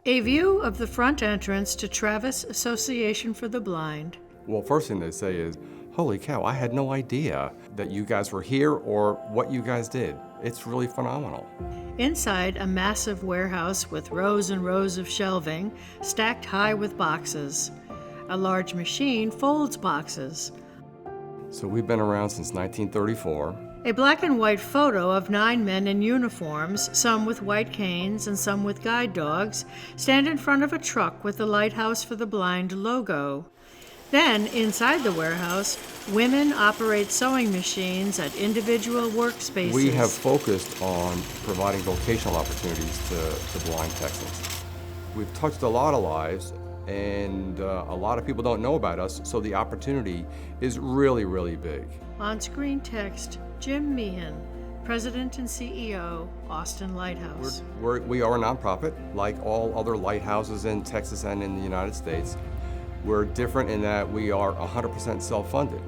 A view of the front entrance to Travis Association for the Blind. Well, first thing they say is, holy cow, I had no idea that you guys were here or what you guys did. It's really phenomenal. Inside a massive warehouse with rows and rows of shelving stacked high with boxes. A large machine folds boxes. So we've been around since 1934. A black and white photo of 9 men in uniforms, some with white canes and some with guide dogs, stand in front of a truck with the Lighthouse for the Blind logo. Then, inside the warehouse, women operate sewing machines at individual workspaces. We have focused on providing vocational opportunities to blind Texans. We've touched a lot of lives, and a lot of people don't know about us, so the opportunity is really, really big. On-screen text, Jim Meehan, President and CEO, Austin Lighthouse. We are a nonprofit, like all other lighthouses in Texas and in the United States. We're different in that we are 100% self-funded.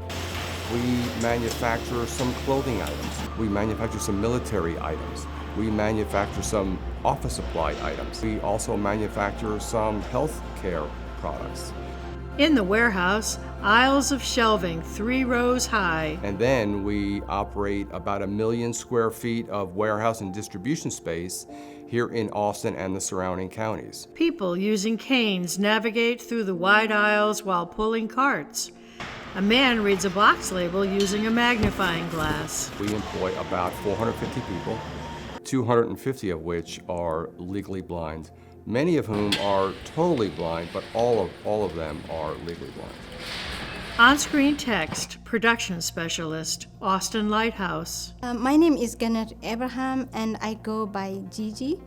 We manufacture some clothing items. We manufacture some military items. We manufacture some office supply items. We also manufacture some health care products. In the warehouse, aisles of shelving 3 rows high. And then we operate about 1 million square feet of warehouse and distribution space here in Austin and the surrounding counties. People using canes navigate through the wide aisles while pulling carts. A man reads a box label using a magnifying glass. We employ about 450 people, 250 of which are legally blind, many of whom are totally blind, but all of them are legally blind. On-screen text, production specialist, Austin Lighthouse. My name is Gannett Abraham, and I go by Gigi.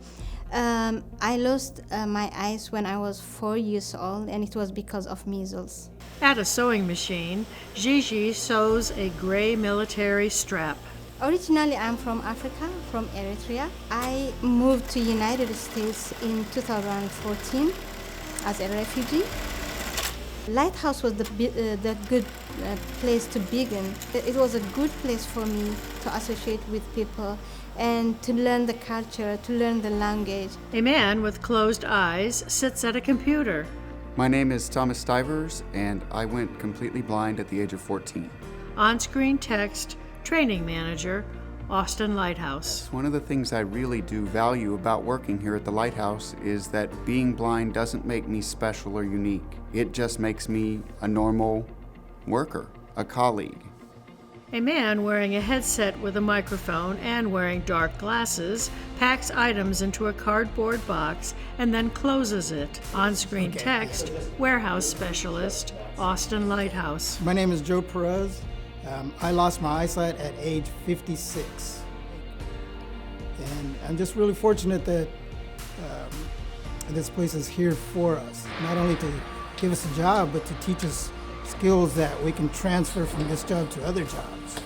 I lost my eyes when I was 4 years old, and it was because of measles. At a sewing machine, Gigi sews a gray military strap. Originally, I'm from Africa, from Eritrea. I moved to United States in 2014 as a refugee. Lighthouse was the good place to begin. It was a good place for me to associate with people and to learn the culture, to learn the language. A man with closed eyes sits at a computer. My name is Thomas Stivers, and I went completely blind at the age of 14. On-screen text, training manager, Austin Lighthouse. One of the things I really do value about working here at the Lighthouse is that being blind doesn't make me special or unique. It just makes me a normal worker, a colleague. A man wearing a headset with a microphone and wearing dark glasses packs items into a cardboard box and then closes it. On-screen text, warehouse specialist, Austin Lighthouse. My name is Joe Perez. I lost my eyesight at age 56. And I'm just really fortunate that this place is here for us, not only to give us a job, but to teach us skills that we can transfer from this job to other jobs.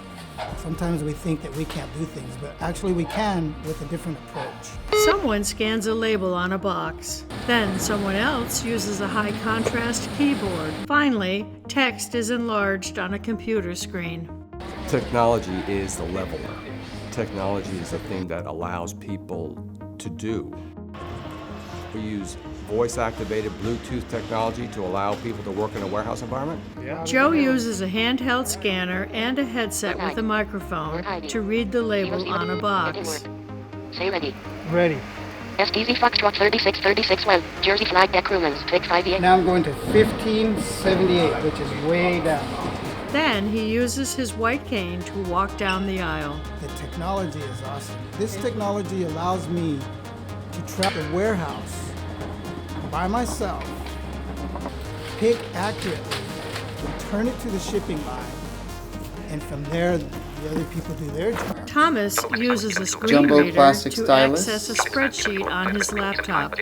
Sometimes we think that we can't do things, but actually we can with a different approach. Someone scans a label on a box. Then someone else uses a high-contrast keyboard. Finally, text is enlarged on a computer screen. Technology is the leveler. Technology is the thing that allows people to do. We use voice-activated Bluetooth technology to allow people to work in a warehouse environment. Joe uses a handheld scanner and a headset with a microphone to read the label on a box. Say ready. Ready. STZ Foxtrot 3636 well, Jersey Flag Deck Rumans, Pick 58. Now I'm going to 1578, which is way down. Then he uses his white cane to walk down the aisle. The technology is awesome. This technology allows me to track a warehouse by myself, pick accurately, return it to the shipping line, and from there, the other people do their job. Thomas uses a screen Jumbo reader plastic to stylus. access a spreadsheet on his laptop.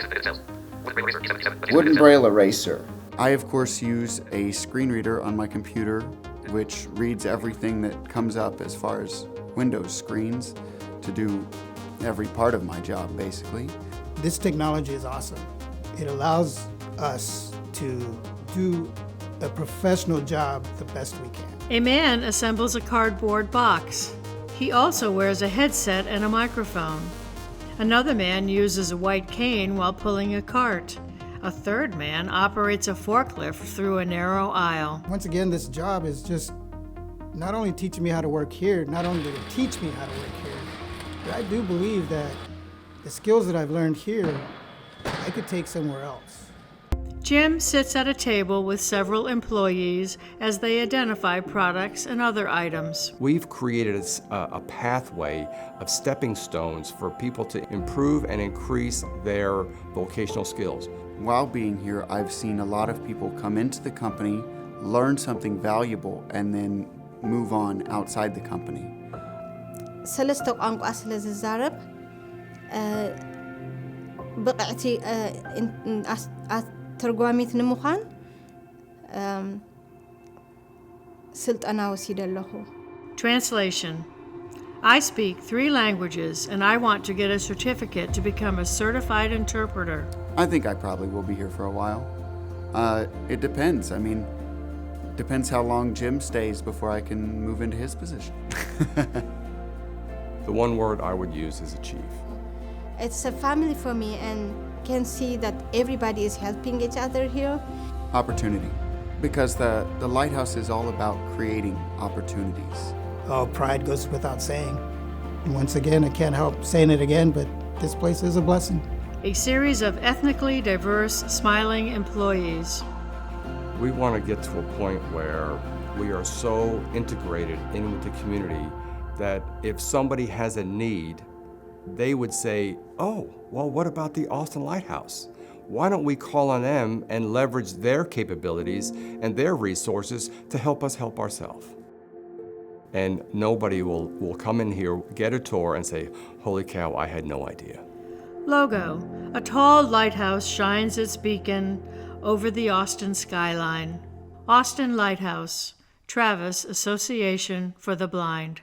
Wooden braille eraser. I, of course, use a screen reader on my computer, which reads everything that comes up as far as Windows screens to do every part of my job, basically. This technology is awesome. It allows us to do a professional job the best we can. A man assembles a cardboard box. He also wears a headset and a microphone. Another man uses a white cane while pulling a cart. A third man operates a forklift through a narrow aisle. Once again, this job is just not only teaching me how to work here, not only did it teach me how to work here, but I do believe that the skills that I've learned here, I could take somewhere else. Jim sits at a table with several employees as they identify products and other items. We've created a pathway of stepping stones for people to improve and increase their vocational skills. While being here, I've seen a lot of people come into the company, learn something valuable, and then move on outside the company. ሰለስተ ቋንቋ ስለ ዝዛረብ ብቕዕቲ ተርጓሚት ንምዃን ስልጠና ወሲደ ኣለኹ። Translation: I speak 3 languages and I want to get a certificate to become a certified interpreter. I think I probably will be here for a while. It depends. I mean, depends how long Jim stays before I can move into his position. The one word I would use is achieve. It's a family for me and can see that everybody is helping each other here. Opportunity. Because the Lighthouse is all about creating opportunities. Oh, pride goes without saying. And once again, I can't help saying it again, but this place is a blessing. A series of ethnically diverse, smiling employees. We want to get to a point where we are so integrated in with the community that if somebody has a need, they would say, oh, well, what about the Austin Lighthouse? Why don't we call on them and leverage their capabilities and their resources to help us help ourselves? And nobody will come in here, get a tour, and say, holy cow, I had no idea. Logo: a tall lighthouse shines its beacon over the Austin skyline. Austin Lighthouse, Travis Association for the Blind.